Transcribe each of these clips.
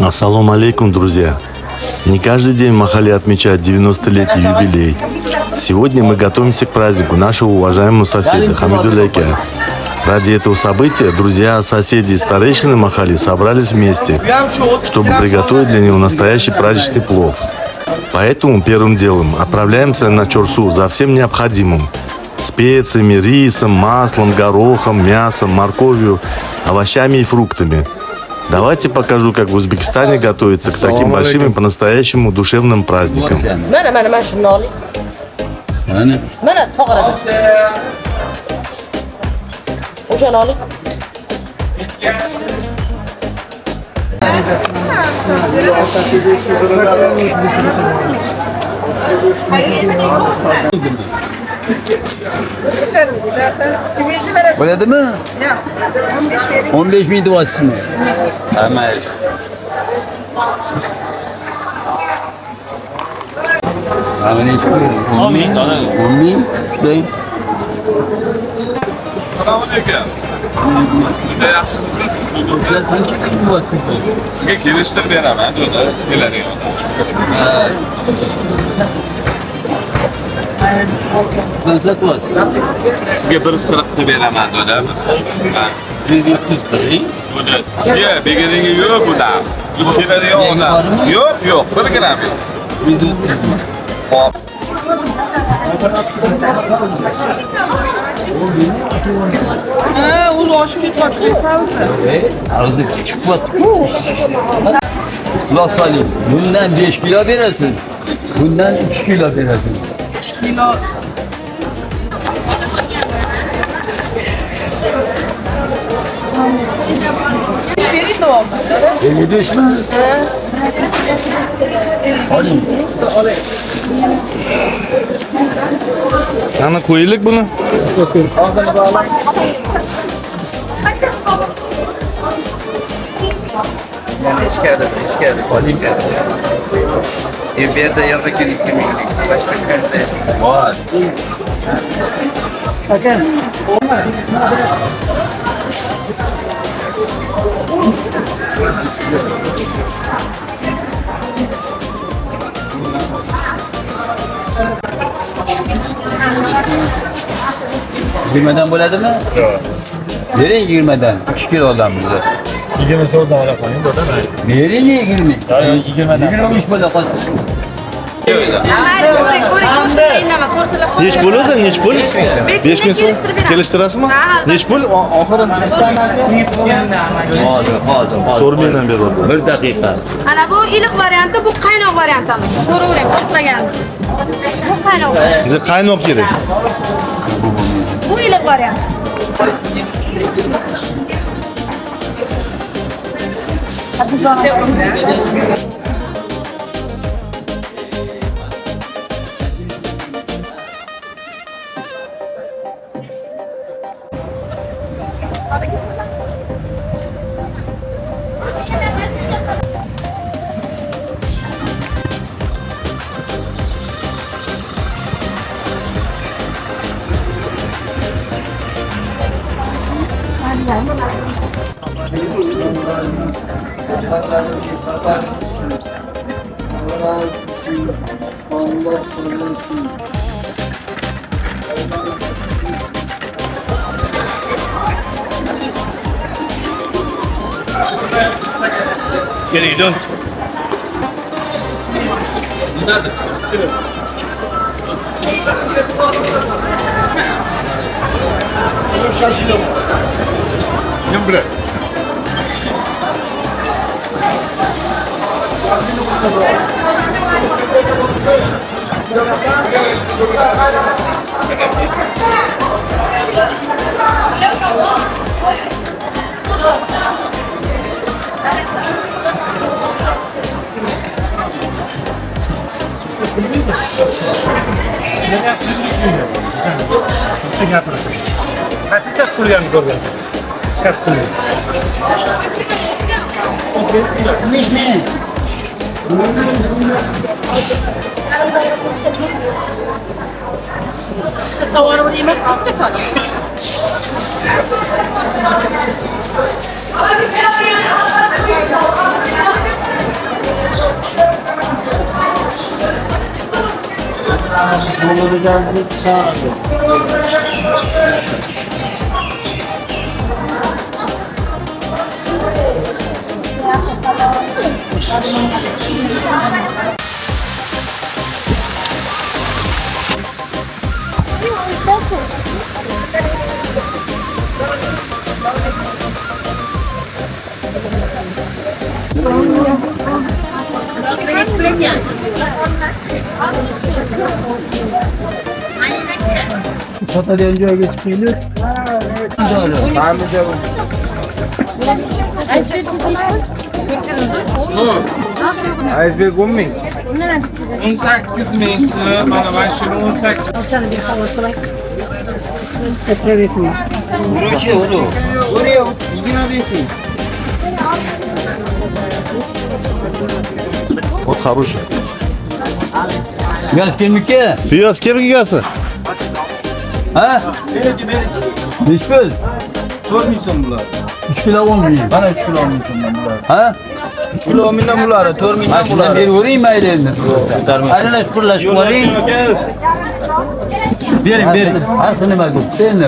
Ассаламу алейкум, друзья! Не каждый день в Махале отмечают 90-летний юбилей. Сегодня мы готовимся к празднику нашего уважаемого соседа Хамидулляйка. Ради этого события друзья, соседи и старейшины Махали собрались вместе, чтобы приготовить для него настоящий праздничный плов. Поэтому первым делом отправляемся на Чорсу за всем необходимым. Специями, рисом, маслом, горохом, мясом, морковью, овощами и фруктами. Давайте покажу, как в Узбекистане готовится к таким большим и по-настоящему душевным праздникам. Öyle mi? 15 miydi o aslında? Tamam. Abi ne çıkıyor? 10 bin. 10 bin. Şurayı. Selamünaleyküm. Juda yaxshimisiz? Sizlar qancha kun bo'lyapti? Sizga kelishtirib beraman, do'da, keladi. Qancha qilyapsiz? Sizga 140 beraman, do'da. Do'da, sizga begininga yo'q buda. Keladigan odam. Yo'q, 1 gram yo'q. Hop. Ağzı çıkmadı. Kulak salayım. Bundan 5 kilo verirsin. Bundan 3 kilo verirsin. 5 kilo. Vereyim mi oldu? 55 mi? Alayım. Ana koyaylık bunu. İşkerde, bir yerde yanına girdik, başka köyde. Var. Bakın. Girmeden böyle mi? Yok. Nereye girmeden? 2 kilo adam bize. 20 so'rdan ola qo'ying, bo'ldi mayli. Nereye girmek? Yigirmadan. 23 böyle kalsın. Nech pul o'zi? Nech pul? 5 ming so'm. Kelishtirasizmi? Nech pul? Oxiri Hozir. 4 mingdan beryapman. 1 daqiqa. Ana bu iliq varianti, bu qaynoq varianti. Ko'ravering, qo'rqmagansiz. Bu qaynoq. Bize qaynoq kerak. Bu iliq variant. Allah korusun. Geri dön. Shu gapirasiz. Qancha pullarni ko'rgansiz? Katta pul. تصوروا الإيمان اتصل. Sataryan joyga chiqaylik. Iceberg 10 ming. 18 ming. Mana mana shuni 18. Вот хороший. Gaz kelmikka? Piyoz kim egasi? Ha? Nechi pul? 4 ming so'm bular. 3 kilo 10 ming. Mana 3 kilo 10 ming so'mdan bular. Ha? 3 kilo 10 mingdan bular, 4 mingdan Mana shundan bular. beravering mayli endi. Aralash purlash qo'ying. Bering. Har xil nima bo'lsa endi.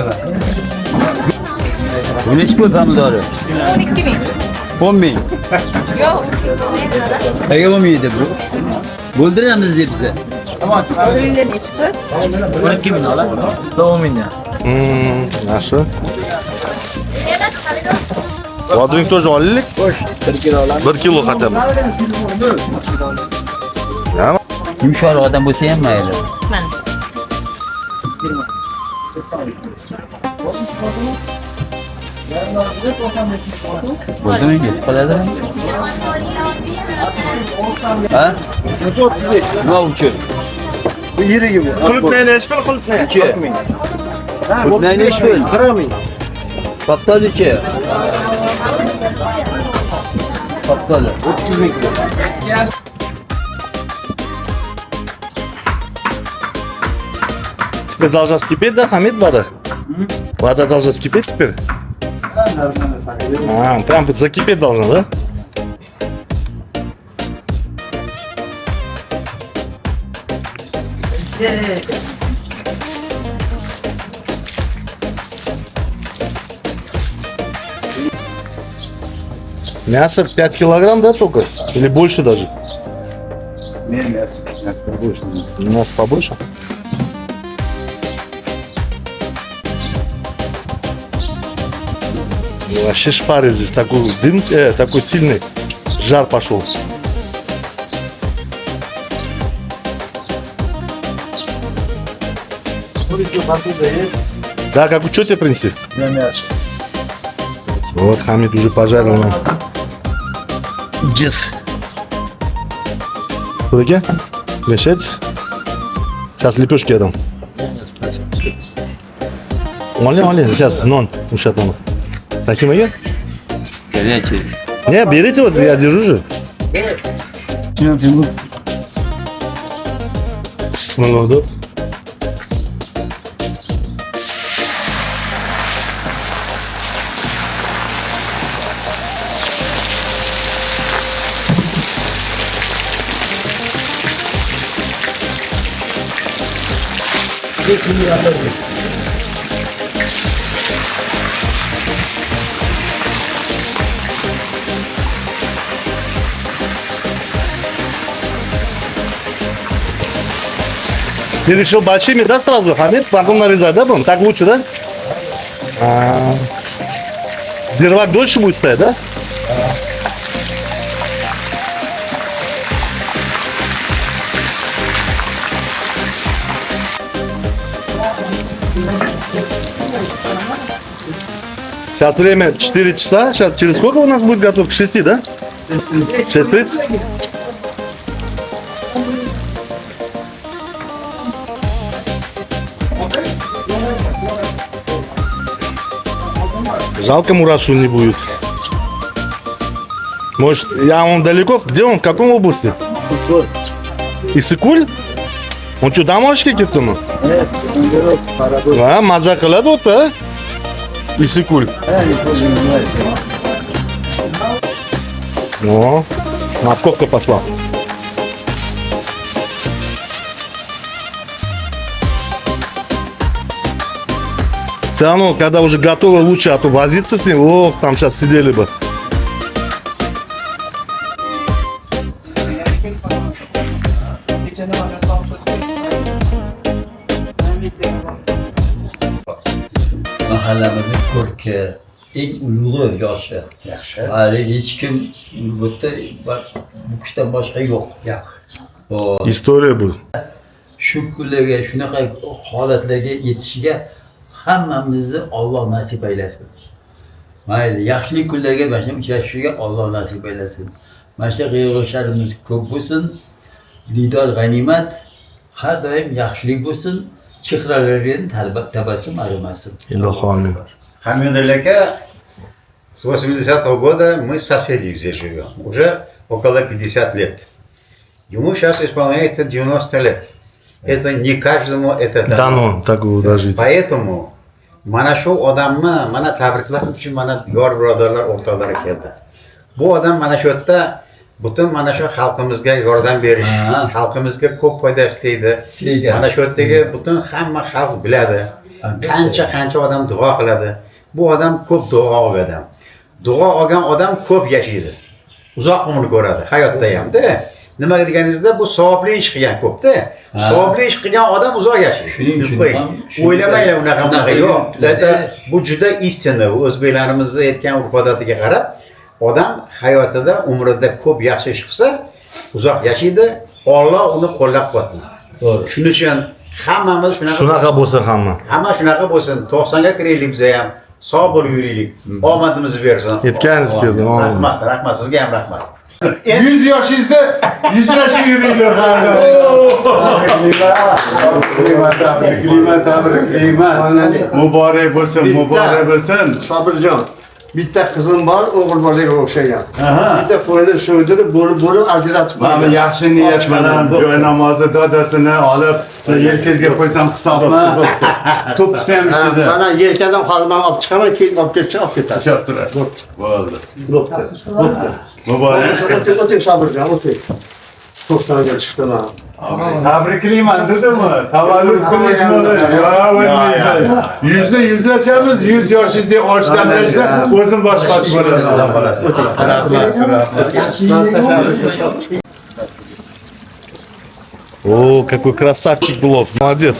Bu nechi pul pomidori? 12 ming. 10 ming. Yo'q. Nega bo'lmaydi bu? Bo'ldiramiz deb biza. O'rinlar nechi pul? 12 ming ola. 10 mingdan. Yaxshi. Vodring тоже oldik. 1 kilo olamiz. 1 kilo хотя бы. Ya, Yumshoq odam bo'lsa ham mayli. Mana. Bo'ldimi? Ketib qoladimi? Ha? Nima uchun? Bu yirigi bu. Qulupnayni nechi pul qulupnay? 4 ming. Qulupnay nechi pul? 40 ming. Paxtalichi. Paxtali. 30 ming. теперь должна вскипеть, да, Хамид, вода? Вода должна вскипеть теперь? А, прям закипеть должна, да? Мясо 5 килограмм, да, только? Или больше даже? Не, мясо побольше. Мясо побольше? И вообще шпарит здесь, такой дым, такой сильный жар пошел. Да, как что тебе принести? Не, мясо. Вот Хамид уже пожарил нам. Джес. Куда? Мешать? Сейчас лепешки я дам. Оле, сейчас, нон, ушатом. Таким и Горячий. Не, берите вот, я держу же. Смолодо. Ты решил большими, да, сразу, Хамид? Потом нарезать, да, будем? Так лучше, да? Зирвак дольше будет стоять, да? Сейчас время 4 часа. Сейчас через сколько у нас будет готов? К 6, да? 6:30? Жалко, Мурат, что не будет. Может, он далеко? Где он? В каком области? Иссыкуль? Он что, домашний какие-то? А, маза кладут, а? Иссыкуль. О, морковка пошла. Все равно, когда уже готово, лучше, а то возиться с ним, ох, там сейчас сидели бы. Mahallamizni ko'rki, eng ulug'i yoshi. Yaxshi. Hali hech kim bu kishidan boshqa yo'q. Yo'q. История bu. Shu kunlarga, shunaqa holatlarga yetishiga hammamizni Alloh nasib aylasin. Mayli, yaxshilik kunlarga mana shunday uchrashishga Alloh nasib aylasin. Mana shu yig'ilishlarimiz ko'p bo'lsin. Didor g'animat, har doim yaxshilik bo'lsin. Chehralaridan tabassum arimasin. Ilohi amin. Хамидуллака, с 80-го года мы соседи здесь живем. Уже около 50 лет. Ему сейчас исполняется 90 лет. Это не каждому это Дано такого дожить. Поэтому mana shu odamni mana tabriklash uchun mana yor birodarlar o'rtoqlari keldi. Bu odam mana shu yerda butun mana shu xalqimizga yordam berish, xalqimizga ko'p foyda istaydi. Mana shu yerdagi butun hamma xalq biladi. Qancha odam duo qiladi. Bu odam ko'p duo olgan. Duo olgan odam ko'p yashaydi. Uzoq umr ko'radi hayotda ham-da. Nima deganingizda bu savobli ish qilgan ko'pda. Savobli ish qilgan odam uzoq yashaydi. Shuning uchun o'ylamanglar unaqa yo'q. Bu juda istina. O'zbeklarimizni aytgan urf odatiga qarab, odam hayotida, umrida ko'p yaxshi ish qilsa, uzoq yashaydi. Alloh uni qo'llab-quvvatlaydi. To'g'ri. Shuning uchun hammamiz Shunaqa bo'lsa hamma. Hamma shunaqa bo'lsin. 90 ga kiraylik biz ham. Sog' bo'lib yuraylik. Omadimizni bersin. Yetganingiz kelsin. Rahmat, sizga ham rahmat. 100 yoshingizda yuzlashib yuringlar. Muborak bo'lsin, muborak bo'lsin. Sobirjon, bitta qizim bor, o'g'il bolaga o'xshagan. Bitta qo'yni so'ydirib, bo'lib ajratib Mana yaxshi niyat bilan joy namozi dadasini olib, yelkangizga qo'ysam hisobma. To'pisi ham ishida. Mana yelkadan hozirman olib chiqaman, keyin olib ketsa olib ketasiz. Ishab turasiz. Bo'ldi. Muborak. O'ting Sobirjon, o'ting. 90ga chiqdilar. Tabriklayman dedimi? Tavallud kuningiz bo'lsin. Ha, o'lmaysiz. Yuzda yuzlashamiz, 100 yoshingizda ochdan bo'lsa, o'zim boshqasi bo'ladi. О, какой красавчик Блов. Молодец.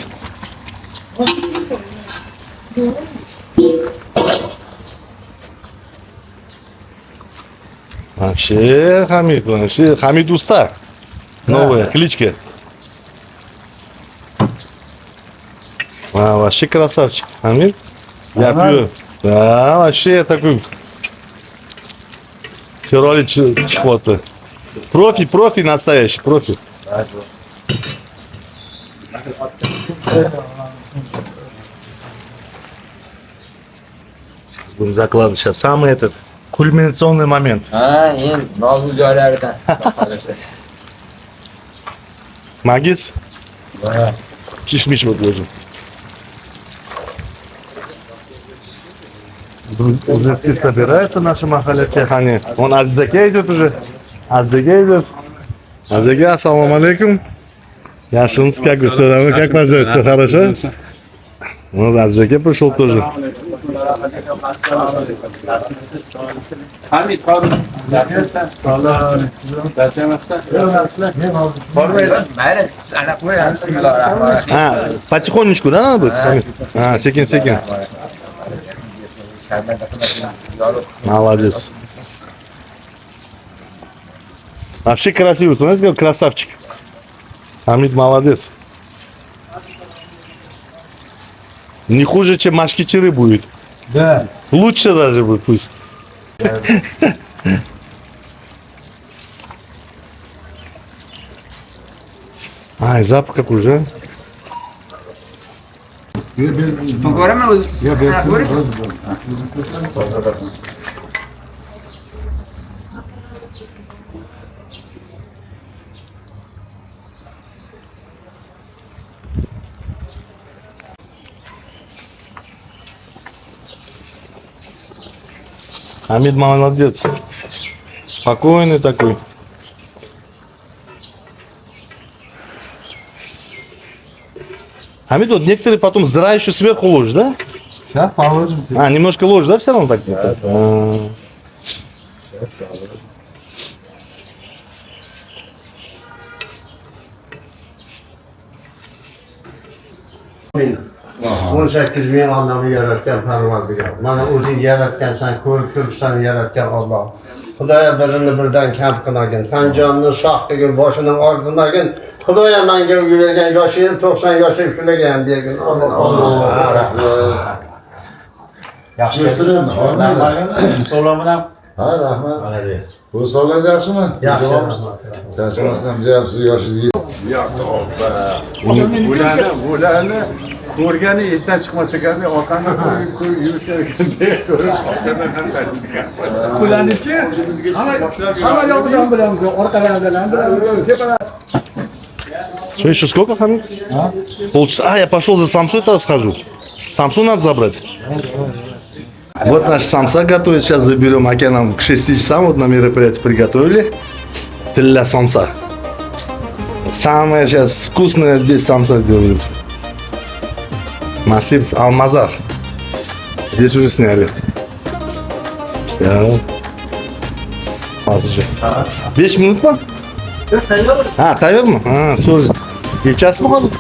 Вообще, Хамид уста. Новая кличка. Вообще красавчик. Хамид. Я пью. Да, вообще такой. Фероли чехоты. Профи настоящий, профи. Будем закладывать сейчас самый этот кульминационный момент. Магис? Да. Кишмиш выложим. Уже все собираются, наши махаляки. Он Азике идет уже. Азике идет. Азике, ассаламу алейкум. Яшимс, как вы, что, как вас зовут? Все хорошо? Ну, Азике пришел тоже. Hamid, pardon. Потихонечку, да, надо будет? Секин. Молодец. Вообще красивый, знаете, как красавчик. Хамид молодец. Не хуже, чем Машкичеры будет. Да. Лучше даже будет пусть. Ай, запах какой же. Хамид молодец. Спокойный такой. Хамид, вот некоторые потом зра еще сверху ложат, да? Сейчас положим. А, немножко ложь, да, все равно так? А. On 8 bin anlamı yaratgan Parvardigor. Mana o'zing yaratgansan, ko'rib turibsan yaratgan Alloh. Xudoya birini birdan kam qilmagin. Tan jonni sog' qilgin, boshini og'ritmagin. Xudoya menga bergan yoshingni 90 yoshga shularga ham bergin. Alloh rahmat. Yaxshi bo'lsin. So'lam bilan. Ha, rahmat. Bu so'lam yaxshimi? Yaxshi, rahmat. Charchamasdan deyapsiz yoshingizga. Bularni ko'rgani esdan chiqmas ekan, orqani ko'rib yurishga Bularni-chi? Hamma yog'idan bilamiz, orqalaridan bilamiz. Что, еще сколько, Хамид? Полчаса. А, я пошел за самсу это схожу. Самсу надо забрать. Вот наш самса готовит. Сейчас заберем. Аки нам к 6 часам вот на мероприятие приготовили. Тилля самса. Самое сейчас вкусное здесь самса сделают. Массив Алмазар. Здесь уже сняли. Все. Вас уже. 5 минут mu? Ha, tayyormi? Ha, so'z. Kechasizmi hozir?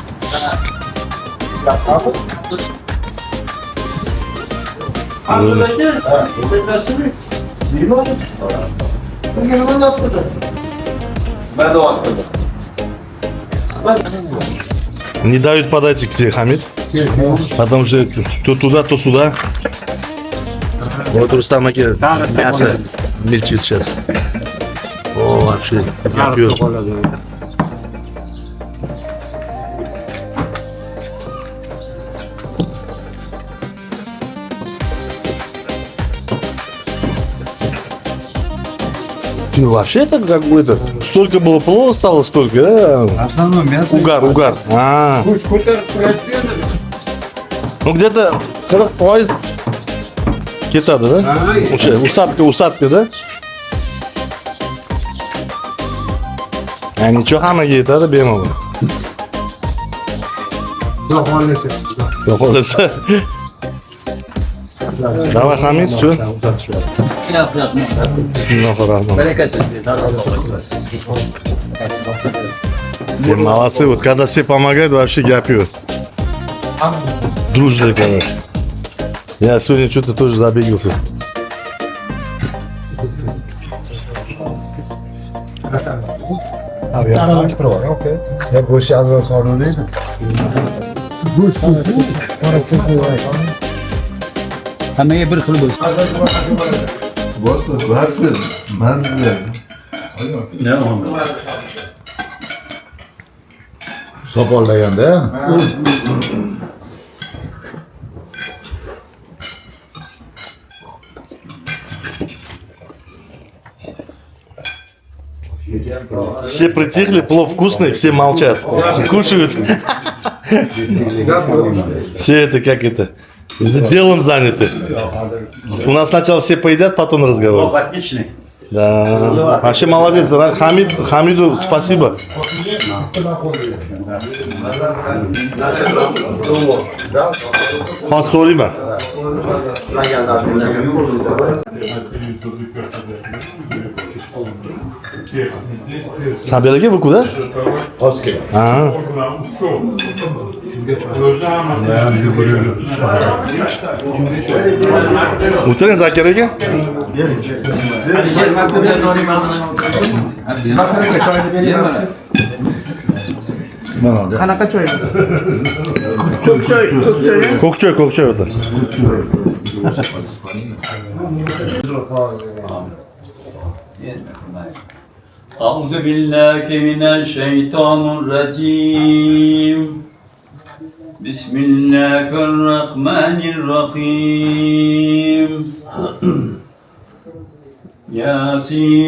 Не дают подойти к тебе, Хамид. Потому что то туда, то сюда. Вот Рустам Аки мясо мельчит сейчас. О, вообще, yapıyor. Ты вообще это какой-то... Столько было плова стало, столько, да? Основное мясо. Угар. А. Ну где-то 40% кетады, да? Уже усадка, да? А ничего, хамаги етadi bemalol. Yo'qolasa. Давай, Хамид, что? Молодцы, вот когда все помогают, вообще гапют. Дружные, конечно. Я сегодня что-то тоже забегался. Ya go'sht azroq solinadi. Hammaga bir xil bo'lsin. Go'sht barcha mazza. Sopollaganda. Все притихли, плов вкусный, все молчат. Кушают. Все это как это? Делом заняты. У нас сначала все поедят, потом разговор. Отличный. Да. Вообще молодец. Хамиду спасибо. Спасибо. Sabelaga bu kuda? Oskar. Ha. O'tiring Zakir aka. Qanaqa choy? Ko'k choy o'tir. أعوذ بالله من الشيطان الرجيم بسم الله الرحمن الرحيم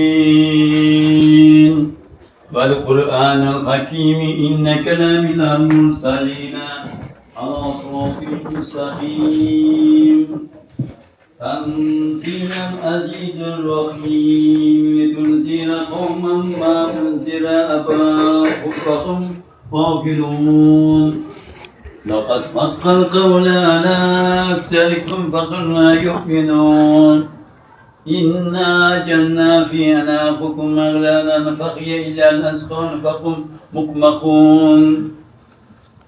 ياسين والقرآن الحكيم إنك لمن المرسلين على صراط مستقيم تنزيل العزيز الرحيم تنزيل قوما ما أنزل آباؤهم فهم غافلون لقد حق القول على أكثركم فقل لا يؤمنون إنا جعلنا في أعناقكم أغلالا فهي إلى الأذقان فهم مقمحون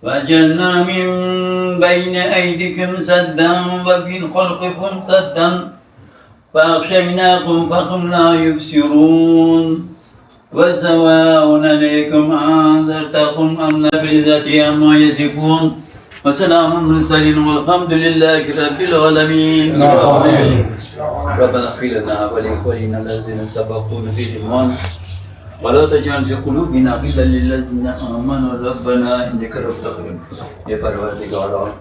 وجعلنا من بين أيديكم سدا ومن خلفكم سدا فأغشيناكم فهم لا يبصرون وسواء عليكم أنذرتكم أم لم تنذروا عما يصفون وسلام على المرسلين والحمد لله رب العالمين. ربنا اغفر لنا ولإخواننا الذين سبقونا بالإيمان ولا تجعل في قلوبنا غلا للذين آمنوا ربنا إنك رؤوف رحيم. يا پروردگاران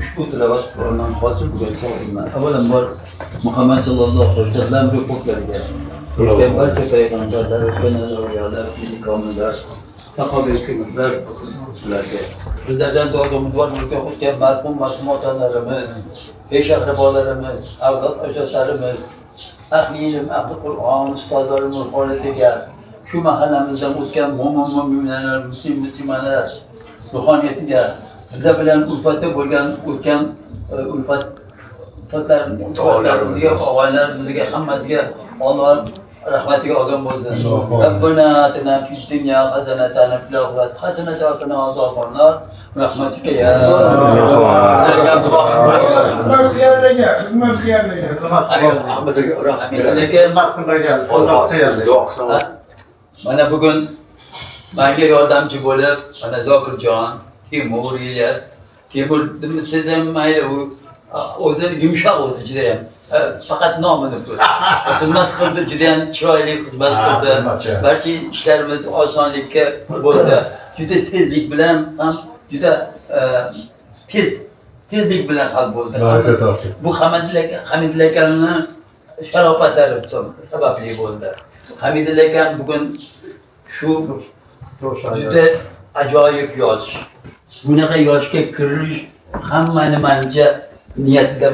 ushbu tilovat Qur'ondan hosil bo'lsa iman. Avvalambor Muhammad sallallohu alayhi vasallam ruhlarga o'tgan barcha payg'ambarlar, o'tgan avliyolar, komillar, sahobiy kiromlar ularga bizlardan duo umidvor bo'lgan o'tgan marhum otalarimiz, peshaqrabolarimiz, avlod ajdodlarimiz, ahli ilm, ahli Qur'on ustozlarimiz holatiga shu mahallamizdan o'tgan mo'min-mo'minalar, muslimalar ruhoniyatiga bizlar bilan ulfatda bo'lgan o'tgan ulfatlarimizga, og'aylarimizga, hammasiga Alloh rahmatiga olgan bo'lsin. Rabbana atina fid dunya hasanatan wa fil akhirati hasanatan wa qina azoban nar. Rahmatika ya mana bugun menga yordamchi bo'lib, mana Zokirjon, Timur ila Timur sizdan mayli o'zi yumshoq o'zi juda ham faqat nomini xizmat qildi, juda ham chiroyli xizmat qildi. Barcha ishlarimiz osonlikka bo'ldi. Juda tezlik bilan ham juda tezlik bilan hal bo'ldi. Bu Hamidilla akamni sharofatlari sababli bo'ldi. Hamidilla akam bugun shu juda ajoyib yosh. Bunaqa yoshga kirish hammani menimcha niyatida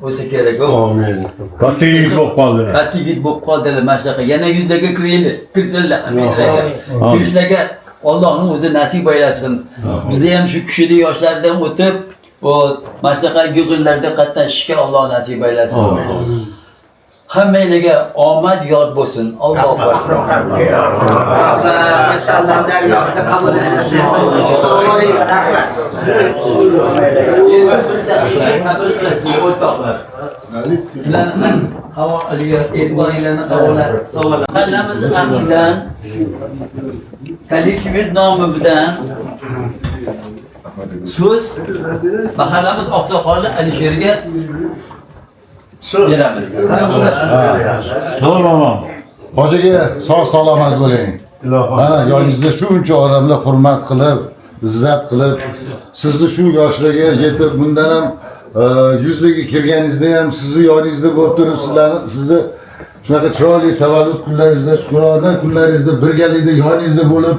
bo'lsa kerak. Amin. Katta yigit bo'lib qoldi. Katta yigit bo'lib qoldilar mana shunaqa. Yana yuzlarga kirsinlar Hamidilla aka. Yuzlarga Allohning o'zi nasib aylasin. Bizni ham shu kuchli yoshlardan o'tib, mana shunaqa yig'inlarda qatnashishga Alloh nasib aylasin. Hammaga omad yod bo'lsin. Alloh sizlarni havoliga e'tiboringlarni mahallamiz ahlidan kollektivimiz nomi bilan so'z mahallamiz Oqtoqoli Alisherga beramiz. Salom. Hojiga sog' salomat bo'ling. Mana yoningizda shuncha odamlar hurmat qilib, izzat qilib, sizni shu yoshlarga yetib, bundan ham yuzlarga kelganingizda ham sizni yoningizda bo'lib turib, sizni shunaqa chiroyli tavallud kunlaringizda, shukrona kunlaringizda birgalikda yoningizda bo'lib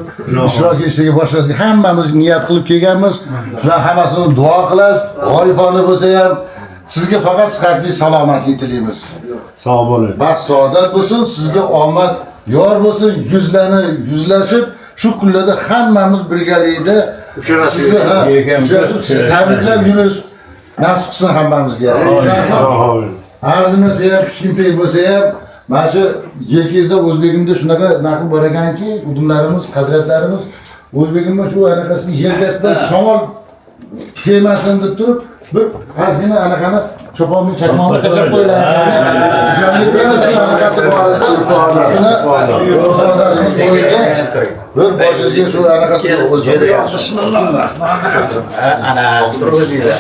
ishtirok etishiga boshqasiga hammamiz niyat qilib kelganmiz. Shular hammasini duo qilasiz. G'oyibona bo'lsa ham sizga faqat sihatli salomatlik tilaymiz. Sog' bo'ling. Baxt saodat bo'lsin, sizga omad yor bo'lsin, yuzlashib shu kunlarda hammamiz birgalikda sizni tabriklab yurish nasib qilsin hammamizga. Arzimiz ham kichkintoy bo'lsa ham mana shu yelkangizda o'zbegimda shunaqa naql bor ekanki, udumlarimiz, qadriyatlarimiz o'zbegimda shu anaqasiga yelkasida shamol kelmasin deb turib bir ozgina anaqani cho'ponning chakmog'ini tashlab qo'yiladi. Anaqasi bor edi. Bo'yicha bir boshingizga shu anaqasi o'zbek. Bismillah. Ana o'tiribdi.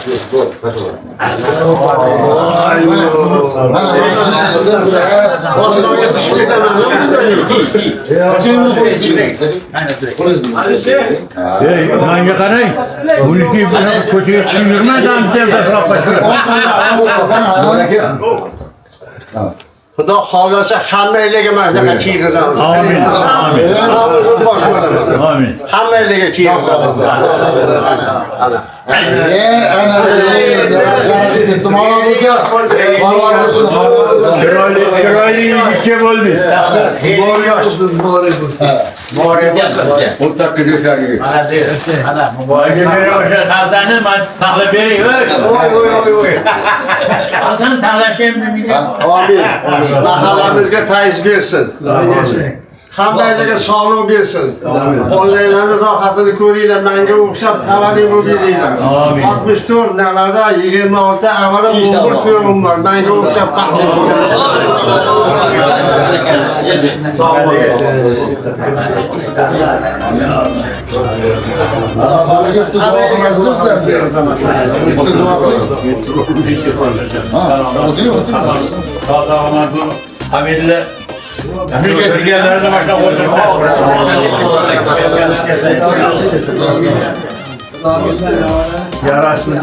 Menga qarang. Buniki ko'chaga chiqib yurmaydan tashlab qo'yishadi. Xudo xohlasa hammalarga mana shunaqa kiygizamiz. Amin. Amin. Amin. Hammalarga kiyim qilamiz. Ana. Chiroyli yigitcha bo'ldingiz. O'sha taxtani men taxlab bering. Taxtani taxlashim Amin. Mahallamizga fayz bersin. Hammalarga sog'lik bersin. Bolalarni rohatini ko'ringlar, menga o'xshab tavalli bo'linglar. 64 navada 26 avvalda 11 to'yim bor. Menga o'xshab baxtli bo'linglar. Sog' bo'ling. Hamidlar Birga kirganlarni boshlab o'tirib. Yarashdi.